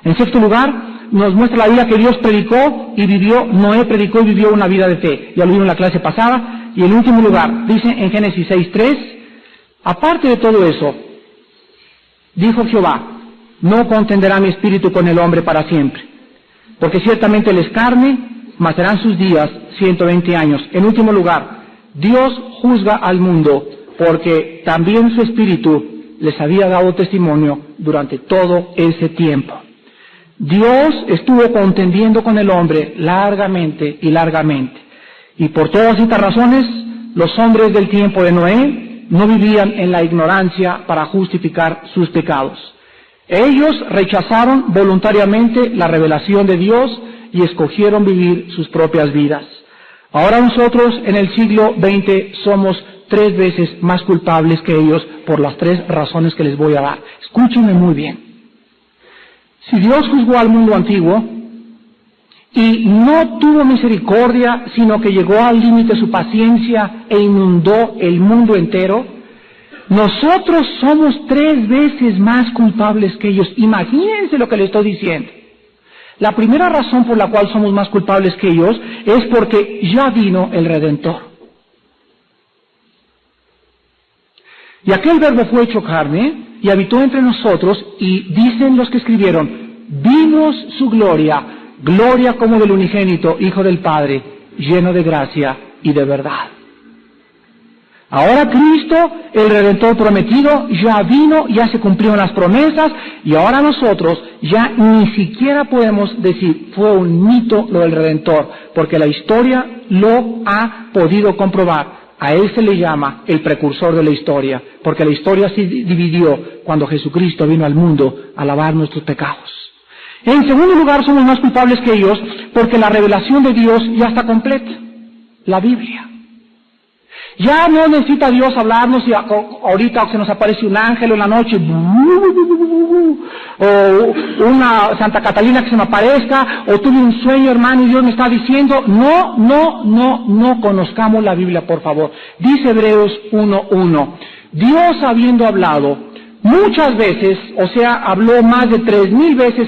S1: En sexto lugar, nos muestra la vida que Dios predicó y vivió. Noé predicó y vivió una vida de fe. Ya lo vimos en la clase pasada. Y en último lugar, dice en Génesis 6:3, aparte de todo eso, dijo Jehová, no contenderá mi espíritu con el hombre para siempre, porque ciertamente él es carne, mas serán sus días 120 años. En último lugar, Dios juzga al mundo, porque también su espíritu les había dado testimonio durante todo ese tiempo. Dios estuvo contendiendo con el hombre largamente y largamente. Y por todas estas razones, los hombres del tiempo de Noé no vivían en la ignorancia para justificar sus pecados. Ellos rechazaron voluntariamente la revelación de Dios y escogieron vivir sus propias vidas. Ahora nosotros en el siglo XX somos 3 veces más culpables que ellos por las 3 razones que les voy a dar. Escúchenme muy bien. Si Dios juzgó al mundo antiguo y no tuvo misericordia, sino que llegó al límite de su paciencia e inundó el mundo entero, nosotros somos 3 veces más culpables que ellos. Imagínense lo que les estoy diciendo. La primera razón por la cual somos más culpables que ellos es porque ya vino el Redentor. Y aquel verbo fue hecho carne y habitó entre nosotros, y dicen los que escribieron, vimos su gloria, gloria como del unigénito Hijo del Padre, lleno de gracia y de verdad. Ahora Cristo, el Redentor prometido, ya vino, ya se cumplieron las promesas, y ahora nosotros ya ni siquiera podemos decir fue un mito lo del Redentor, porque la historia lo ha podido comprobar. A él se le llama el precursor de la historia, porque la historia se dividió cuando Jesucristo vino al mundo a lavar nuestros pecados. En segundo lugar, somos más culpables que ellos porque la revelación de Dios ya está completa, la Biblia. Ya no necesita Dios hablarnos y ahorita se nos aparece un ángel en la noche, o una Santa Catalina que se me aparezca, o tuve un sueño, hermano, y Dios me está diciendo. No conozcamos la Biblia, por favor. Dice Hebreos 1:1, Dios habiendo hablado muchas veces, o sea, habló más de 3000 veces,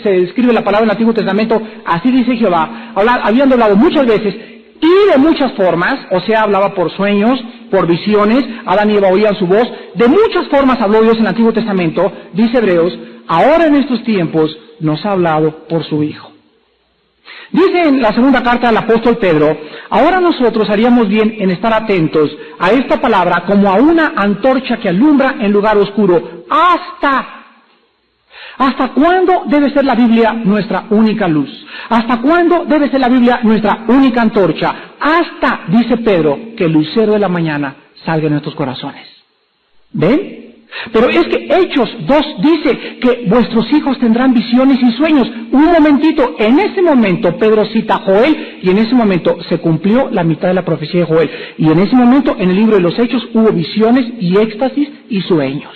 S1: se describe la palabra en el Antiguo Testamento, así dice Jehová, habiendo hablado muchas veces, y de muchas formas, o sea, hablaba por sueños, por visiones, Adán y Eva oían su voz, de muchas formas habló Dios en el Antiguo Testamento, dice Hebreos, ahora en estos tiempos nos ha hablado por su Hijo. Dice en la segunda carta del apóstol Pedro, ahora nosotros haríamos bien en estar atentos a esta palabra como a una antorcha que alumbra en lugar oscuro. ¿Hasta cuándo debe ser la Biblia nuestra única luz? ¿Hasta cuándo debe ser la Biblia nuestra única antorcha? Hasta, dice Pedro, que el lucero de la mañana salga en nuestros corazones. ¿Ven? Pero es que Hechos 2 dice que vuestros hijos tendrán visiones y sueños. Un momentito, en ese momento Pedro cita a Joel, y en ese momento se cumplió la mitad de la profecía de Joel. Y en ese momento, en el libro de los Hechos, hubo visiones y éxtasis y sueños.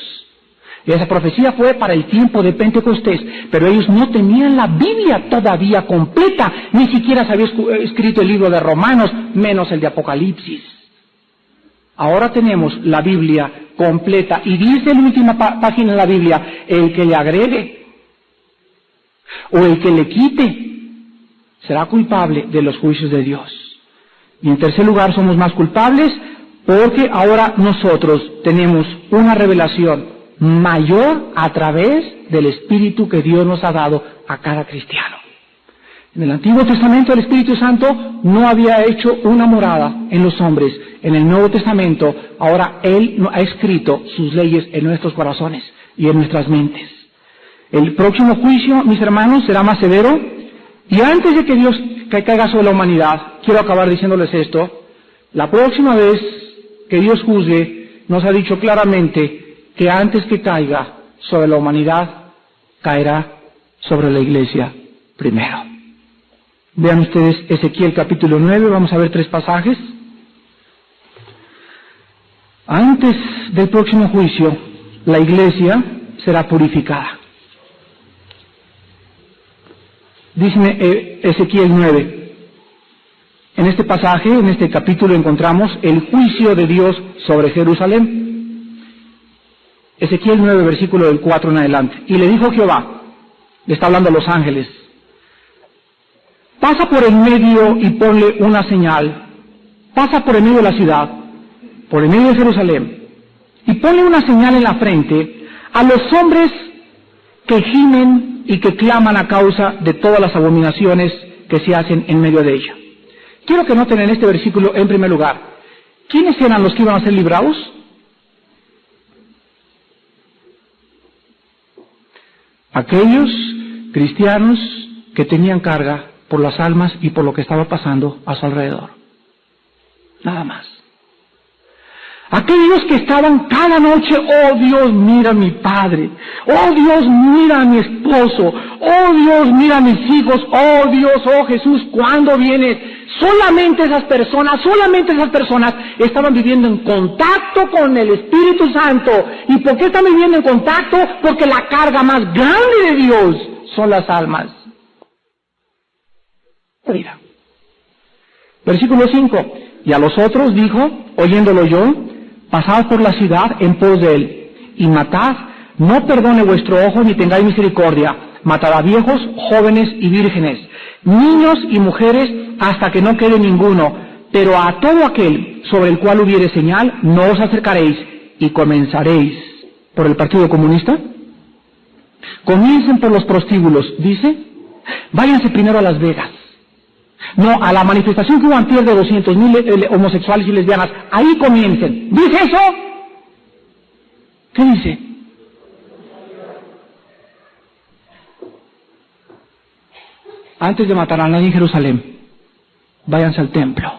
S1: Y esa profecía fue para el tiempo de Pentecostés, pero ellos no tenían la Biblia todavía completa, ni siquiera se había escrito el libro de Romanos, menos el de Apocalipsis. Ahora tenemos la Biblia completa, y dice en la última página de la Biblia, el que le agregue, o el que le quite, será culpable de los juicios de Dios. Y en tercer lugar, somos más culpables porque ahora nosotros tenemos una revelación mayor a través del Espíritu que Dios nos ha dado a cada cristiano. En el Antiguo Testamento el Espíritu Santo no había hecho una morada en los hombres. En el Nuevo Testamento ahora Él ha escrito sus leyes en nuestros corazones y en nuestras mentes. El próximo juicio, mis hermanos, será más severo. Y antes de que Dios caiga sobre la humanidad, quiero acabar diciéndoles esto. La próxima vez que Dios juzgue, nos ha dicho claramente que antes que caiga sobre la humanidad, caerá sobre la iglesia primero. Vean ustedes Ezequiel capítulo 9, vamos a ver 3 pasajes. Antes del próximo juicio, la iglesia será purificada. Dice Ezequiel 9. En este pasaje, en este capítulo, encontramos el juicio de Dios sobre Jerusalén. Ezequiel 9, versículo del 4 en adelante. Y le dijo Jehová, le está hablando a los ángeles, pasa por el medio y ponle una señal. Pasa por el medio de la ciudad, por el medio de Jerusalén, y ponle una señal en la frente a los hombres que gimen y que claman a causa de todas las abominaciones que se hacen en medio de ella. Quiero que noten en este versículo, en primer lugar, ¿quiénes eran los que iban a ser librados? Aquellos cristianos que tenían carga por las almas y por lo que estaba pasando a su alrededor. Nada más. Aquellos que estaban cada noche, oh Dios, mira a mi padre, oh Dios, mira a mi esposo, oh Dios, mira a mis hijos, oh Dios, oh Jesús, ¿cuándo vienes? Solamente esas personas estaban viviendo en contacto con el Espíritu Santo. ¿Y por qué están viviendo en contacto? Porque la carga más grande de Dios son las almas. Mira. Versículo 5. Y a los otros dijo, oyéndolo yo, pasad por la ciudad en pos de él, y matad, no perdone vuestro ojo ni tengáis misericordia, matad a viejos, jóvenes y vírgenes, niños y mujeres, hasta que no quede ninguno, pero a todo aquel sobre el cual hubiere señal, no os acercaréis, y comenzaréis. ¿Por el Partido Comunista? Comiencen por los prostíbulos, dice, váyanse primero a Las Vegas. No, a la manifestación que hubo antier de 200,000 homosexuales y lesbianas, ahí comiencen. ¿Dice eso? ¿Qué dice? Antes de matar a nadie en Jerusalén, váyanse al templo,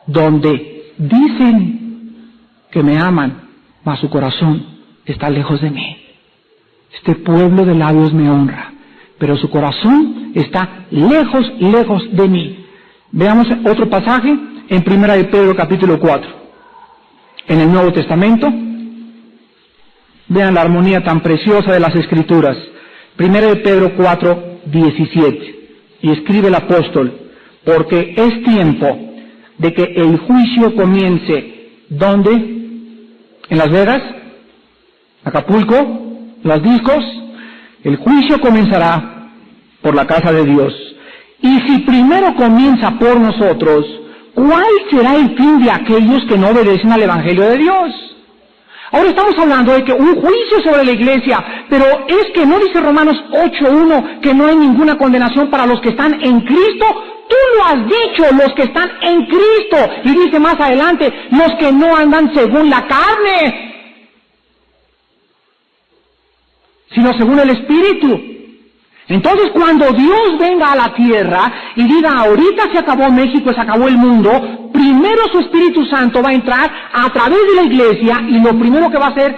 S1: donde dicen que me aman, mas su corazón está lejos de mí. Este pueblo de labios me honra, pero su corazón está lejos, lejos de mí. Veamos otro pasaje en 1 de Pedro capítulo 4. En el Nuevo Testamento, vean la armonía tan preciosa de las Escrituras. 1 de Pedro 4, 17. Y escribe el apóstol, porque es tiempo de que el juicio comience. ¿Dónde? ¿En Las Vegas? ¿Acapulco? ¿Los discos? El juicio comenzará por la casa de Dios. Y si primero comienza por nosotros, ¿cuál será el fin de aquellos que no obedecen al Evangelio de Dios? Ahora estamos hablando de que un juicio sobre la iglesia, pero es que no dice Romanos 8:1 que no hay ninguna condenación para los que están en Cristo. Tú lo has dicho, los que están en Cristo. Y dice más adelante, los que no andan según la carne, sino según el Espíritu. Entonces, cuando Dios venga a la tierra y diga, ahorita se acabó México, se acabó el mundo, primero su Espíritu Santo va a entrar a través de la iglesia y lo primero que va a hacer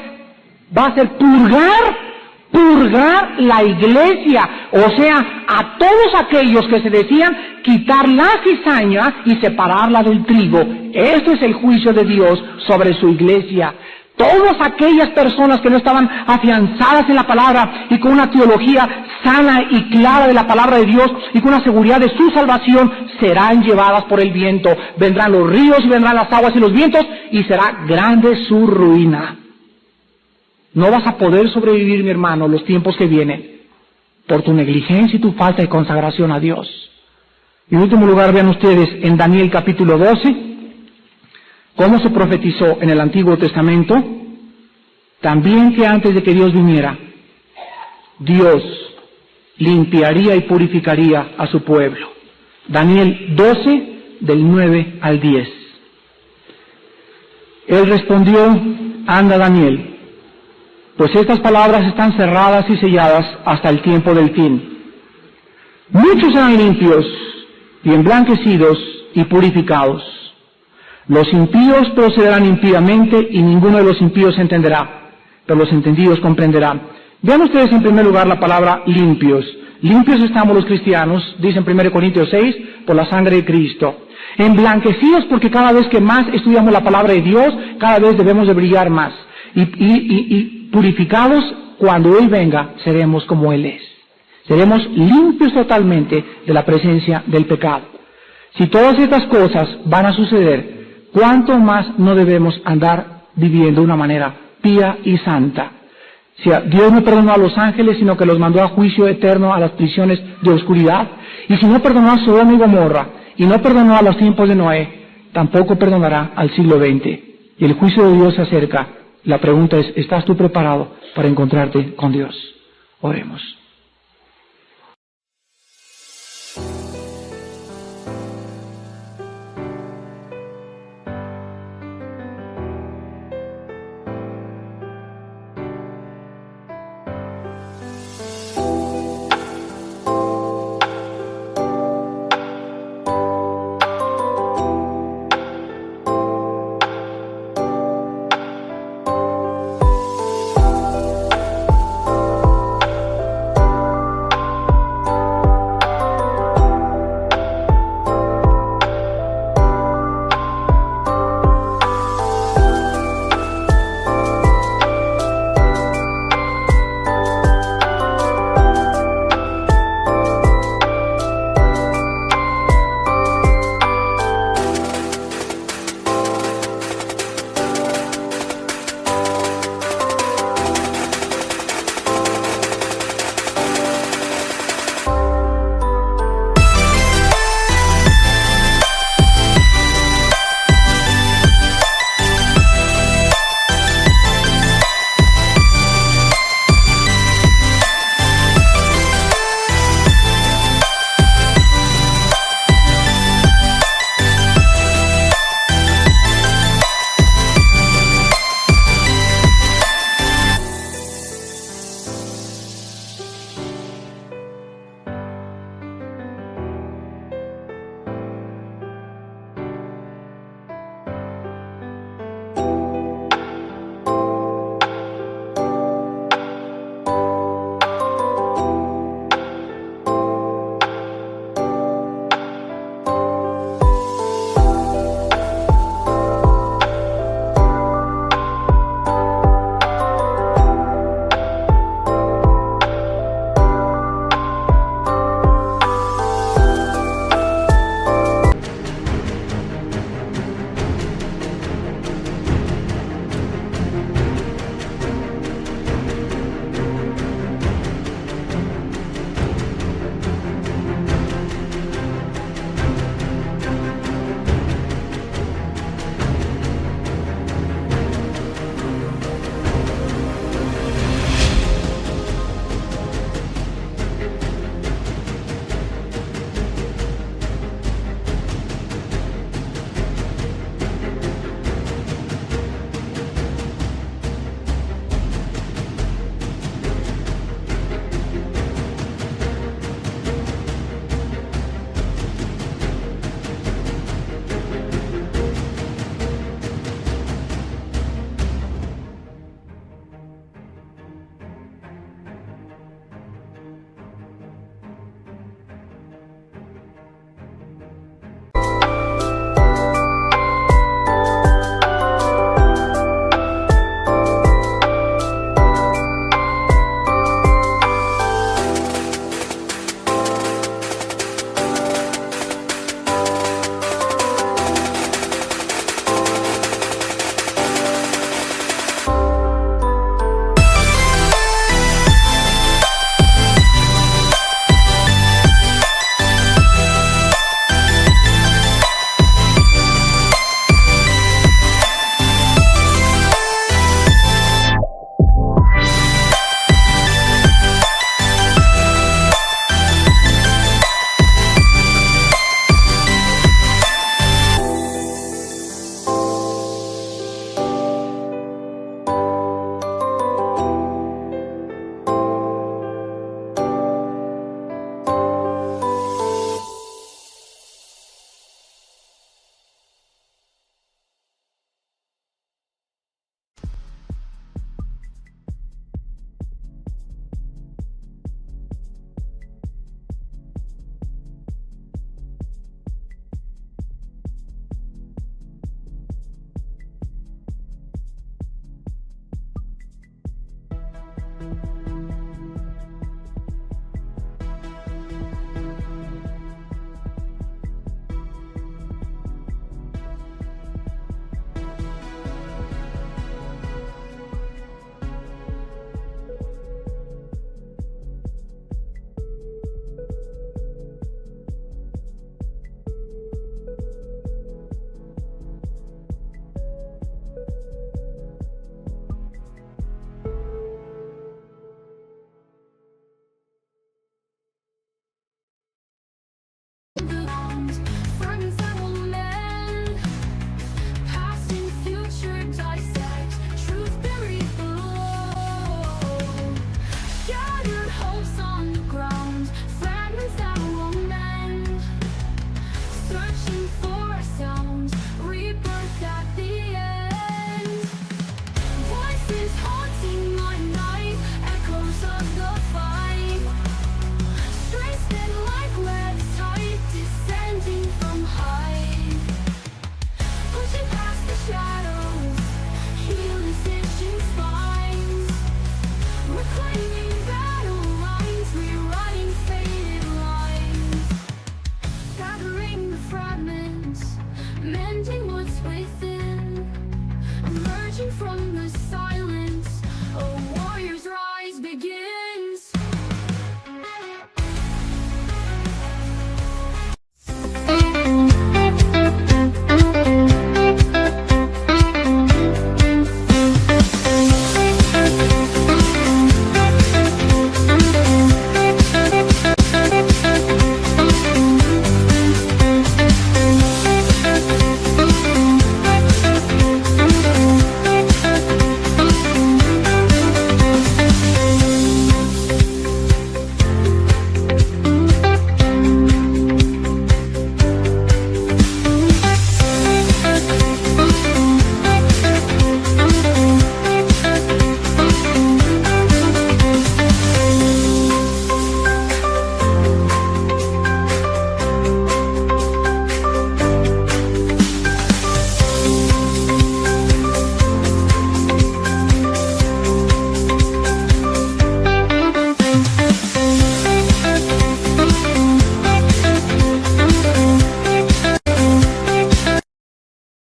S1: purgar la iglesia, o sea, a todos aquellos que se decían quitar la cizaña y separarla del trigo. Esto es el juicio de Dios sobre su iglesia. Todas aquellas personas que no estaban afianzadas en la palabra y con una teología sana y clara de la palabra de Dios y con una seguridad de su salvación serán llevadas por el viento. Vendrán los ríos y vendrán las aguas y los vientos y será grande su ruina. No vas a poder sobrevivir, mi hermano, los tiempos que vienen por tu negligencia y tu falta de consagración a Dios. Y en último lugar, vean ustedes en Daniel capítulo 12, cómo se profetizó en el Antiguo Testamento también que antes de que Dios viniera, Dios limpiaría y purificaría a su pueblo. Daniel 12, del 9 al 10. Él respondió: anda, Daniel, pues estas palabras están cerradas y selladas hasta el tiempo del fin. Muchos serán limpios y emblanquecidos y purificados. Los impíos procederán impíamente y ninguno de los impíos entenderá, pero los entendidos comprenderán. Vean ustedes en primer lugar la palabra limpios. Limpios estamos los cristianos, dice en 1 Corintios 6, por la sangre de Cristo. Emblanquecidos porque cada vez que más estudiamos la palabra de Dios, cada vez debemos de brillar más. Y purificados, cuando Él venga, seremos como Él es. Seremos limpios totalmente de la presencia del pecado. Si todas estas cosas van a suceder, ¿cuánto más no debemos andar viviendo de una manera pía y santa? Si Dios no perdonó a los ángeles, sino que los mandó a juicio eterno a las prisiones de oscuridad. Y si no perdonó a Sodoma y Gomorra, y no perdonó a los tiempos de Noé, tampoco perdonará al siglo XX. Y el juicio de Dios se acerca. La pregunta es, ¿estás tú preparado para encontrarte con Dios? Oremos.